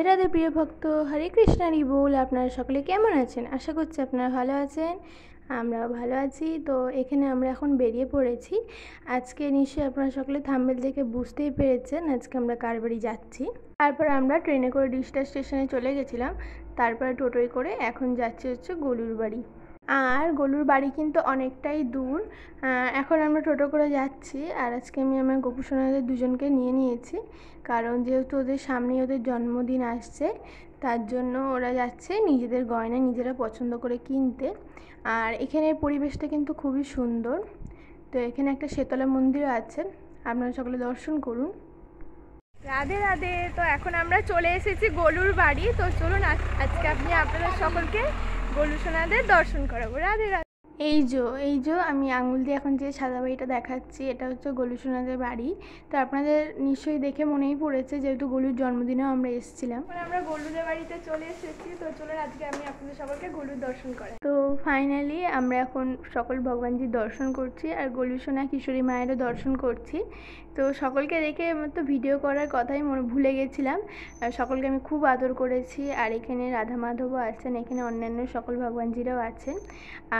রাধে প্রিয় ভক্ত, হরে কৃষ্ণারি বল। আপনারা সকলে কেমন আছেন? আশা করছি আপনারা ভালো আছেন, আমরাও ভালো আছি। তো এখানে আমরা এখন বেরিয়ে পড়েছি। আজকে নিশ্চয়ই আপনারা সকলে থাম্বনেল দেখে বুঝতেই পেরেছেন আজকে আমরা কার বাড়ি যাচ্ছি। তারপর আমরা ট্রেনে করে ডিস্টা স্টেশনে চলে গেছিলাম, তারপরে টোটোয় করে এখন যাচ্ছি হচ্ছে গলুর বাড়ি। আর গলুর বাড়ি কিন্তু অনেকটাই দূর। এখন আমরা টোটো করে যাচ্ছি। আর আজকে আমি আমার গোপুসোনাদের দুজনকে নিয়ে নিয়েছি, কারণ যেহেতু ওদের সামনেই ওদের জন্মদিন আসছে, তার জন্য ওরা যাচ্ছে নিজেদের গয়না নিজেরা পছন্দ করে কিনতে। আর এখানের পরিবেশটা কিন্তু খুবই সুন্দর। তো এখানে একটা শীতলা মন্দিরও আছে, আপনারা সকলে দর্শন করুন। রাধে রাধে। তো এখন আমরা চলে এসেছি গলুর বাড়ি। তো চলুন আজকে আপনারা সকলকে গলু সোনাদের দর্শন করাবো। রাধে রাধে। এই যে আমি আঙুল দিয়ে এখন যে সাদা বাড়িটা দেখাচ্ছি, এটা হচ্ছে গলু সোনাদের বাড়ি। তো আপনাদের নিশ্চয়ই দেখে মনেই পড়েছে, যেহেতু গলুর জন্মদিনেও আমরা এসেছিলাম। আমরা গলুদের বাড়িতে চলে এসেছি। তো চলুন আজকে আমি আপনাদের সকলকে গলুর দর্শন করাই। তো ফাইনালি আমরা এখন সকল ভগবানজির দর্শন করছি, আর গলু সোনা কিশোরী মায়েরও দর্শন করছি। তো সকলকে দেখে আমার তো ভিডিও করার কথাই ভুলে গেছিলাম। সকলকে আমি খুব আদর করেছি। আর এখানে রাধা মাধবও আছেন, এখানে অন্যান্য সকল ভগবানজিরাও আছেন।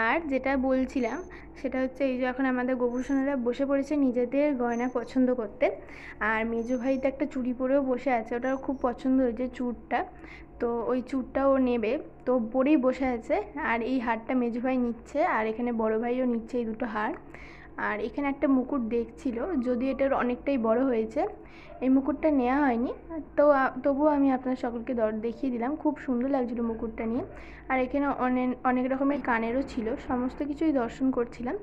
আর যেটা বলছিলাম সেটা হচ্ছে, এই যে এখন আমাদের গোপুসোনারা বসে পড়েছে নিজেদের গয়না পছন্দ করতে। আর মেজো ভাই তো একটা চুড়ি পরেও বসে আছে, ওটাও খুব পছন্দ হয়েছে চুড়টা। তো ওই চুড়টা ও নেবে, তো পরেই বসে আছে। আর এই হারটা মেজো ভাই নিচ্ছে, আর এখানে বড় ভাইও নিচ্ছে এই দুটো হার। আর এখানে একটা মুকুট দেখছিল, যদি এটার অনেকটাই বড় হয়েছে, এই মুকুটটা নেওয়া হয়নি। তো তবুও আমি আপনার সকলকে দেখিয়ে দিলাম, খুব সুন্দর লাগছিল মুকুটটা নিয়ে। আর এখানে অনেক রকমের কানেরও ছিল, সমস্ত কিছুই দর্শন করছিলাম।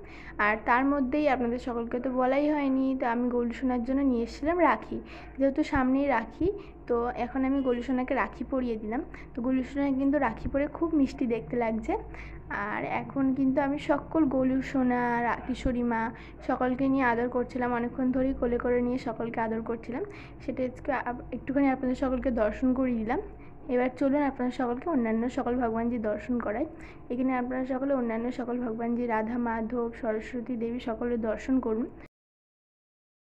আর তার মধ্যেই আপনাদের সকলকে তো বলাই হয়নি, তো আমি গলু সোনার জন্য নিয়ে এসেছিলাম রাখি। যেহেতু সামনেই রাখি, তো এখন আমি গলু সোনাকে রাখি পরিয়ে দিলাম। তো গলু সোনা কিন্তু রাখি পরে খুব মিষ্টি দেখতে লাগছে। আর এখন কিন্তু আমি সকল গলু সোনা, কিশোরী মা সকলকে নিয়ে আদর করছিলাম, অনেকক্ষণ ধরেই কোলে করে নিয়ে সকলকে আদর করছিলাম। সেটা আজকে একটুখানি আপনাদের সকলকে দর্শন করিয়ে দিলাম। এবার চলুন আপনারা সকলকে অন্যান্য সকল ভগবানজির দর্শন করাই। এখানে আপনারা সকলে অন্যান্য সকল ভগবানজি, রাধা মাধব, সরস্বতী দেবী সকলের দর্শন করুন।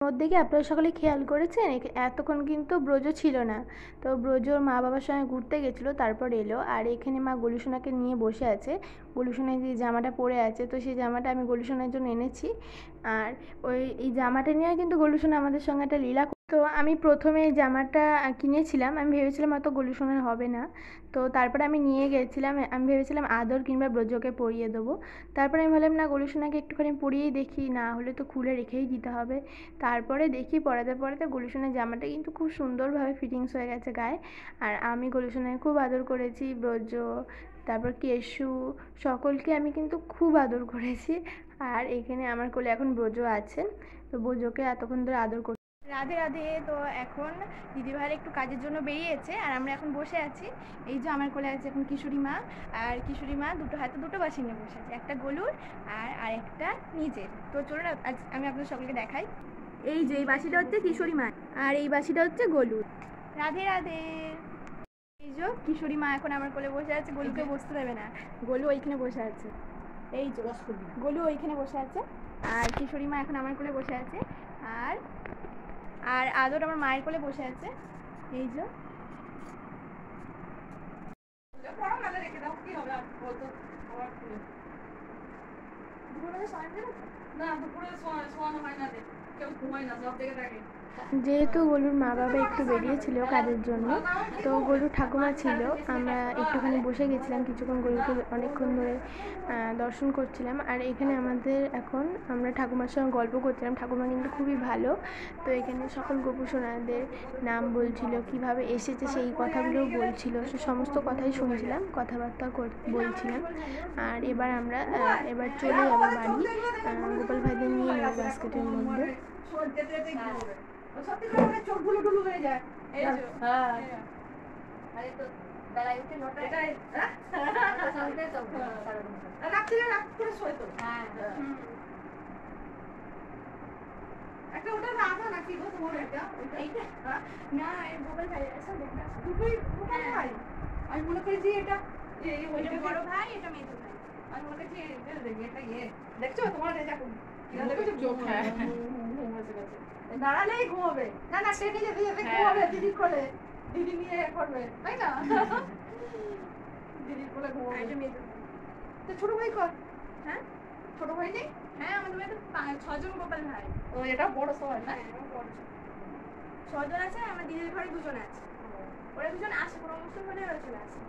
মধ্যে কি আপনারা সকলে খেয়াল করেছেন, এতক্ষণ কিন্তু ব্রজ ছিল না। তো ব্রজর মা বাবার সঙ্গে ঘুরতে গেছিলো, তারপর এলো। আর এখানে মা গলু সোনাকে নিয়ে বসে আছে। গলু সোনায় যে জামাটা পরে আছে, তো সেই জামাটা আমি গলু সোনার জন্য এনেছি। আর এই জামাটা নিয়ে কিন্তু গলু সোনা আমাদের সঙ্গে একটা লীলা। তো আমি প্রথমে জামাটা কিনেছিলাম, আমি ভেবেছিলাম হয়তো গলু সোনার হবে না। তো তারপরে আমি নিয়ে গেছিলাম, আমি ভেবেছিলাম আদর কিংবা ব্রজকে পরিয়ে দেবো। তারপরে আমি ভাবলাম না, গলু সোনাকে একটুখানি পরিয়েই দেখি, না হলে তো খুলে রেখেই দিতে হবে। তারপরে দেখি পরাতে পরাতে গলু সোনার জামাটা কিন্তু খুব সুন্দরভাবে ফিটিংস হয়ে গেছে গায়ে। আর আমি গলু সোনাকে খুব আদর করেছি, ব্রজ, তারপর কেশু, সকলকে আমি কিন্তু খুব আদর করেছি। আর এখানে আমার কোলে এখন ব্রজ আছেন, তো ব্রজকে এতক্ষণ ধরে আদর করছি। রাধে রাধে। তো এখন দিদিভাইয়ের একটু কাজের জন্য বেরিয়েছে, আর আমরা এখন বসে আছি। এই যে আমার কোলে আছে এখন কিশোরী মা, আর কিশোরী মা দুটো হাতে দুটো বাঁশি নিয়ে বসে আছে, একটা গলুর আর আরেকটা নিজের। তো চলুন আজ আমি আপনাদের সকলকে দেখাই। এই যে এই বাঁশিটা হচ্ছে কিশোরী মা, আর এই বাঁশিটা হচ্ছে গলুর। রাধে রাধে। এই যে কিশোরী মা এখন আমার কোলে বসে আছে, গলুকে বসতে দেবে না, গলু ওইখানে বসে আছে। এই যে গলু ওইখানে বসে আছে, আর কিশোরী মা এখন আমার কোলে বসে আছে। আর আর আদর আমার মায়ের কোলে বসে আছে। এই যে যেহেতু গলুর মা বাবা একটু বেরিয়েছিল কাজের জন্য, তো গলুর ঠাকুমা ছিল, আমরা একটুখানি বসে গেছিলাম কিছুক্ষণ, গলুকে অনেকক্ষণ ধরে দর্শন করছিলাম। আর এখানে এখন আমরা ঠাকুমার সঙ্গে গল্প করছিলাম, ঠাকুমা কিন্তু খুবই ভালো। তো এখানে সকল গোপুসোনাদের নাম বলছিল, কিভাবে এসেছে সেই কথাগুলোও বলছিল, সে সমস্ত কথাই শুনছিলাম, কথাবার্তা বলছিলাম। আর এবার চলে যাবো বাড়ি, গোপাল ভাইদের নিয়ে নেবো বাস্কেটের মধ্যে। চোখগুলো টুলু হয়ে যায়। একটা ওটা রাধা নাকি গো তোমার? এটা না, গোপাল ভাই দুটোই গোপাল ভাই। আমি মনে করি যে এটা বড় ভাই, এটা মেজো ভাই। আমি মনে করছি এটা দেখছো তোমার দাঁড়ালেই ঘুমাবে। না না, সে নিজে ঘুমাবে দিদি কোলে। দিদি নিয়ে করবে তাই না? দিদির কোলে ঘুমাবে। তো ছোট ভাই কর। হ্যাঁ ছোট ভাই নেই? হ্যাঁ আমাদের বাড়িতে 6 জন গোপাল ভাই। ও এটা বড় সবাই না? হ্যাঁ বড় 6 জন আছে, আমার দিদির ঘরে 2জন আছে। ওরা 2জন আসে, কোনো অনুষ্ঠান হলে ওরা চলে আসে।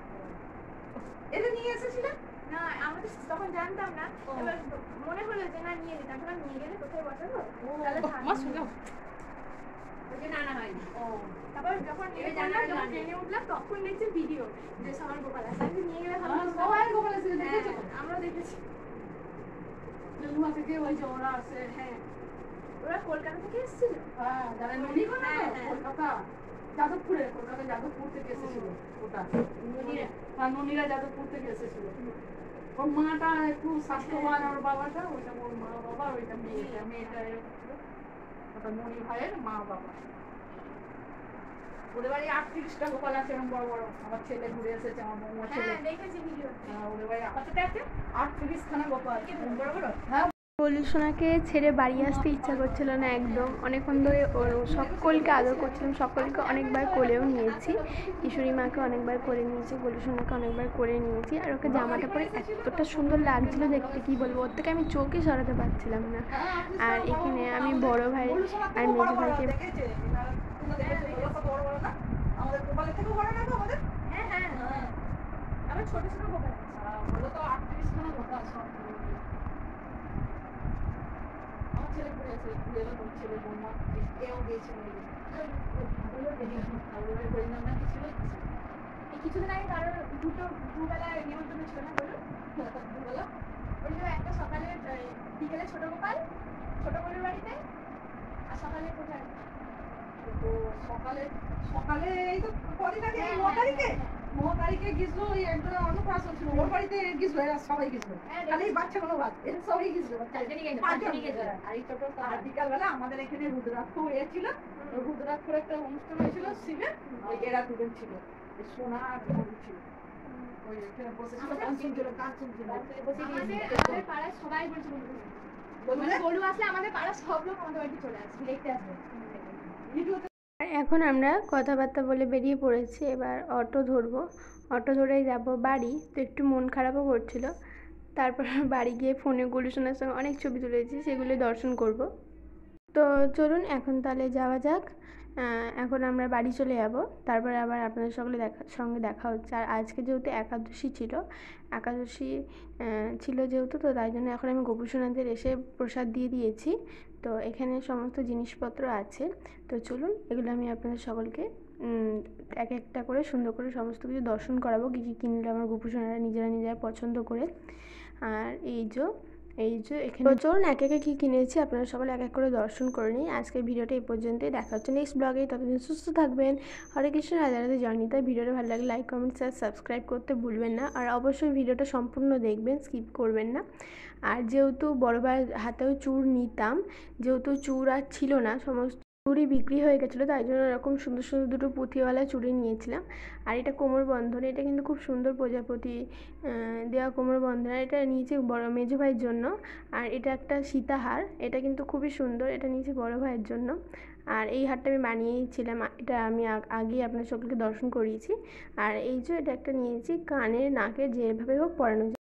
এদের নিয়ে এসেছিলেন? না আমরা তো তখন জানতাম না, এবার মনে হলো যে না নিয়ে যেতাম, তখন নিয়ে গেলে কোথায় বসাবো, তাহলে ওই জন্য আনা হয়নি। তারপর যখন ট্রেনে উঠলাম তখন দেখছি ভিডিও যে সবার গোপাল আছে, আমি নিয়ে গেলে সবাই গোপাল এসেছে, দেখেছো? আমরা দেখেছি। জন্মা থেকে ওই যে ওরা আছে। হ্যাঁ ওরা কলকাতা থেকে এসেছিল। হ্যাঁ যারা ননি করে কলকাতা যাদবপুরে, কলকাতা যাদবপুর থেকে এসেছিল ওটা ননিরা। হ্যাঁ ননিরা যাদবপুর থেকে এসেছিল। ওর মাটা একটু স্বাস্থ্যবান, ওর বাবাটা ওইটা ওর মা বাবা, ওইটা মেয়েটা এরকম ছিল। ওটা ননি ভাইয়ের মা বাবা। ওদের বাড়ি 38টা গোপাল আছে এরকম বড় বড়। আমার ছেলে ঘুরে এসেছে, আমার বৌমার ছেলে। হ্যাঁ দেখেছি ভিডিও। ওদের বাড়ি কতটা আছে? 38খানা গোপাল বড় বড়। হ্যাঁ বলু সোনাকে ছেড়ে বাড়ি আসতে ইচ্ছা করছিল না একদম। অনেকক্ষণ ধরে ওর সকলকে আদর করছিলাম, সকলকে অনেকবার কোলেও নিয়েছি, কিশোরী মাকে অনেকবার করে নিয়েছি, বলু সোনাকে অনেকবার করে নিয়েছি। আর ওকে জামাটা পরে এতটা সুন্দর লাগছিল দেখতে, কি বলবো, ওর থেকে আমি চোখই সরাতে পারছিলাম না। আর এখানে আমি বড় ভাই আর মেজো ভাইকে আমাদের গোপালের থেকে বড় না তো আমাদের? হ্যাঁ হ্যাঁ আমার ছোট ছোট গোপাল আছে। বলো তো 38খানা গোপাল সব। আমার ছেলে ঘুরে আছে, ঘুরে এলো তোর ছেলে বৌমা এও গিয়েছিল। কিছুদিন আগে কারোর দুবেলা নিমন্ত্রণ ছিল না বলুন, দুবেলা ওই যে একটা সকালে বিকেলে ছোট গোপাল ছোট গোলের বাড়িতে, আর সকালে কোথায় সকালে সকালে এই তো কদিন আগে 9 তারিখে গেছিল। ওই একজন অন্নপ্রাশন ছিল, ওর বাড়িতে গেছিল, এরা সবাই গেছিল, খালি বাচ্চাগুলো বাদ, এরা সবাই গেছিল। আর বিকালবেলা আমাদের এখানে রুদ্রাক্ষ হয়েছিল, রুদ্রাক্ষর একটা অনুষ্ঠান হয়েছিল শিবের, ওই এরা 2জন ছিল, সোনা আর গরু ছিল। ওই এখানে বসেছিল, গান শুনছিল। আমাদের পাড়ায় সবাই বলছিল বলু আসলে আমাদের পাড়ার সব লোক আমাদের বাড়িতে চলে আসবে, দেখতে আসবে। এখন আমরা কথাবার্তা বলে বেরিয়ে পড়েছি, এবার অটো ধরবো, অটো ধরেই যাব বাড়ি। তো একটু মন খারাপও করছিল, তারপর বাড়ি গিয়ে ফোনে গুলুসোনার সঙ্গে অনেক ছবি তুলেছি, সেগুলো দর্শন করব। তো চলুন এখন তাহলে যাওয়া যাক। এখন আমরা বাড়ি চলে যাব, তারপরে আবার আপনাদের সঙ্গে দেখা হচ্ছে। আর আজকে যেহেতু একাদশী ছিল যেহেতু, তো তাই জন্য এখন আমি গোপুসোনাদের এসে প্রসাদ দিয়ে দিয়েছি। তো এখানে সমস্ত জিনিসপত্র আছে, তো চলুন এগুলো আমি আপনাদের সকলকে এক একটা করে সুন্দর করে সমস্ত কিছু দর্শন করাবো, কী কী কিনলে আমার গোপুসোনারা নিজেরা পছন্দ করে। আর এই যে এখানে চলুন এক একে কী কিনেছি আপনারা সকলে এক এক করে দর্শন করে নিই। আজকের ভিডিওটা এই পর্যন্তই, দেখা হচ্ছে নেক্সট ব্লগে। ততদিন সুস্থ থাকবেন। হরে কৃষ্ণ, রাধে রাধে জার্নি। তাই ভিডিওটা ভালো লাগলে লাইক কমেন্ট শেয়ার সাবস্ক্রাইব করতে ভুলবেন না। আর অবশ্যই ভিডিওটা সম্পূর্ণ দেখবেন, স্কিপ করবেন না। আর যেহেতু বড় ভাইয়ের হাতেও চূড় নিতাম, যেহেতু চূড় আর ছিল না, সমস্ত চুড়ি বিক্রি হয়ে গেছিলো, তাই জন্য এরকম সুন্দর সুন্দর দুটো পুঁথিওয়ালা চুড়ি নিয়েছিলাম। আর এটা কোমর বন্ধনী, এটা কিন্তু খুব সুন্দর প্রজাপতি দেওয়া কোমর বন্ধনী, এটা নিয়েছি বড় মেজো ভাইয়ের জন্য। আর এটা একটা সীতাহার, এটা কিন্তু খুবই সুন্দর, এটা নিয়েছি বড় ভাইয়ের জন্য। আর এই হারটা আমি বানিয়েছিলাম, এটা আমি আগেই আপনার সকলকে দর্শন করিয়েছি। আর এই যে এটা একটা নিয়েছি কানের নাকে যেভাবে হোক পরানো যায়।